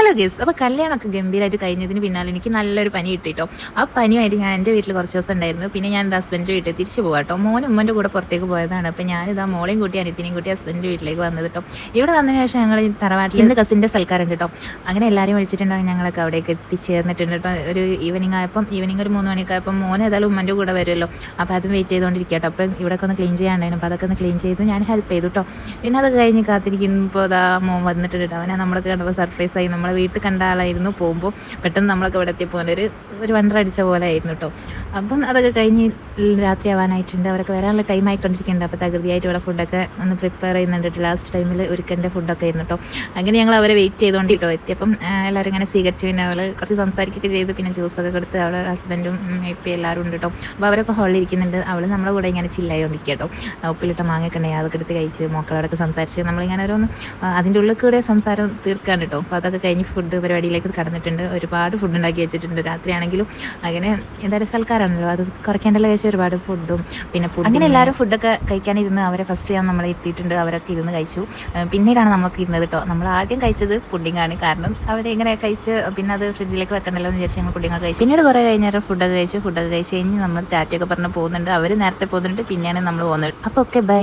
Hello guys, അപ്പോൾ കല്യാണമൊക്കെ ഗംഭീരമായിട്ട് കഴിഞ്ഞതിന് പിന്നാലെ എനിക്ക് നല്ലൊരു പനി കിട്ടിട്ടോ. ആ പനിയായിട്ട് ഞാൻ എൻ്റെ വീട്ടിൽ കുറച്ച് ദിവസം ഉണ്ടായിരുന്നു. പിന്നെ ഞാൻ എൻ്റെ ഹസ്ബൻഡിൻ്റെ വീട്ടിൽ തിരിച്ചു പോകാം കേട്ടോ. മോനും ഉമ്മൻ്റെ കൂടെ പുറത്തേക്ക് പോയതാണ്. അപ്പോൾ ഞാനിതാ മോളെയും കൂട്ടി അനിയത്തിനെയും കൂട്ടി ഹസ്ബൻഡിൻ്റെ വീട്ടിലേക്ക് വന്നത് കേട്ടോ. ഇവിടെ വന്നതിന് ശേഷം ഞങ്ങൾ ഈ തറവാട്ടിൽ ഇന്ന് കസിൻ്റെ സൽക്കാരം കേട്ടോ. അങ്ങനെ എല്ലാവരും വിളിച്ചിട്ടുണ്ടെങ്കിൽ ഞങ്ങളൊക്കെ അവിടേക്ക് എത്തിച്ചേർന്നിട്ടുണ്ട് കേട്ടോ. ഒരു ഈവനിങ് ഒരു 3 മണിയൊക്കെ ആയപ്പോൾ മോൻ ഏതായാലും ഉമ്മൻ്റെ കൂടെ വരുമല്ലോ. അപ്പോൾ അതും വെയിറ്റ് ചെയ്തുകൊണ്ടിരിക്കുക കേട്ടോ. അപ്പം ഇവിടെയൊക്കെ ഒന്ന് ക്ലീൻ ചെയ്യാണ്ടായിരുന്നു. അപ്പോൾ അതൊക്കെ ഒന്ന് ക്ലീൻ ചെയ്ത് ഞാൻ ഹെൽപ്പ് ചെയ്തു കേട്ടോ. പിന്നെ അത് കഴിഞ്ഞ് കാത്തിരിക്കുമ്പോൾ അതാ മോൻ വന്നിട്ടുണ്ട് കേട്ടോ. അവനെ നമ്മളൊക്കെ കണ്ടപ്പോൾ സർപ്രൈസായി. നമ്മളെ വീട്ടിൽ കണ്ട ആളായിരുന്നു. പോകുമ്പോൾ പെട്ടെന്ന് നമ്മളൊക്കെ ഇവിടെ എത്തിയപ്പോൾ ഒരു വണ്ടർ അടിച്ച പോലെ ആയിരുന്നു കേട്ടോ. അപ്പം അതൊക്കെ കഴിഞ്ഞ് രാത്രി ആവാനായിട്ടുണ്ട്. അവരൊക്കെ വരാനുള്ള ടൈം ആയിക്കൊണ്ടിരിക്കുന്നുണ്ട്. അപ്പോൾ തകൃതിയായിട്ട് ഇവിടെ ഫുഡൊക്കെ ഒന്ന് പ്രിപ്പയർ ചെയ്യുന്നുണ്ട്. ലാസ്റ്റ് ടൈമിൽ ഒരുക്കൻ്റെ ഫുഡൊക്കെ ആയിരുന്നു കേട്ടോ. അങ്ങനെ ഞങ്ങൾ അവരെ വെയിറ്റ് ചെയ്തുകൊണ്ടിട്ടോ എത്തിയപ്പം എല്ലാവരും ഇങ്ങനെ സ്വീകരിച്ചു. പിന്നെ അവൾ കുറച്ച് സംസാരിക്കുകയൊക്കെ ചെയ്ത് പിന്നെ ജ്യൂസൊക്കെ കൊടുത്ത് അവൾ ഹസ്ബൻഡും ഇപ്പം എല്ലാവരും ഉണ്ട് കേട്ടോ. അപ്പോൾ അവരൊക്കെ ഹോളിൽ ഇരിക്കുന്നുണ്ട്. അവൾ നമ്മളെ കൂടെ ഇങ്ങനെ ചില്ലായിക്കൊണ്ടിരിക്കുക കേട്ടോ. ഉപ്പിലിട്ട മാങ്ങയൊക്കെ ഉണ്ടെങ്കിൽ അതൊക്കെ എടുത്ത് കഴിച്ച് മക്കളോടൊക്കെ സംസാരിച്ച് നമ്മളിങ്ങനെ ഓരോന്ന് അതിൻ്റെ ഉള്ളിൽ കൂടെ സംസാരം തീർക്കാൻ കേട്ടോ. അപ്പോൾ അതൊക്കെ കഴിഞ്ഞ് ഫുഡ് പരിപാടിയിലേക്ക് കടന്നിട്ടുണ്ട്. ഒരുപാട് ഫുഡ് ഉണ്ടാക്കി വെച്ചിട്ടുണ്ട്. രാത്രിയാണെങ്കിലും അങ്ങനെ എന്തായാലും സൽക്കാരാണല്ലോ, അത് കുറയ്ക്കേണ്ടല്ലോ വെച്ചാൽ ഒരുപാട് ഫുഡും പിന്നെ അങ്ങനെ എല്ലാവരും ഫുഡൊക്കെ കഴിക്കാനിരുന്ന് അവരെ ഫസ്റ്റ് ഞാൻ നമ്മൾ എത്തിയിട്ടുണ്ട്. അവരൊക്കെ ഇരുന്ന് കഴിച്ചു. പിന്നീടാണ് നമുക്ക് ഇരുന്നത് കേട്ടോ. നമ്മൾ ആദ്യം കഴിച്ചത് പുഡിങ്ങാണ്. കാരണം അവരിങ്ങനെ കഴിച്ച് പിന്നെ അത് ഫ്രിഡ്ജിലേക്ക് വെക്കണ്ടല്ലോ എന്ന് വിചാരിച്ച് ഞങ്ങൾ പുഡിങ്ങൊക്കെ കഴിച്ചു. പിന്നീട് കുറേ കഴിഞ്ഞാൽ ഫുഡൊക്കെ കഴിച്ച് കഴിഞ്ഞ് നമ്മൾ ടാറ്റയൊക്കെ പറഞ്ഞ് പോകുന്നുണ്ട്. അവർ നേരത്തെ പോകുന്നുണ്ട്. പിന്നെയാണ് നമ്മൾ പോകുന്നത്. അപ്പോൾ ഓക്കെ ബൈ.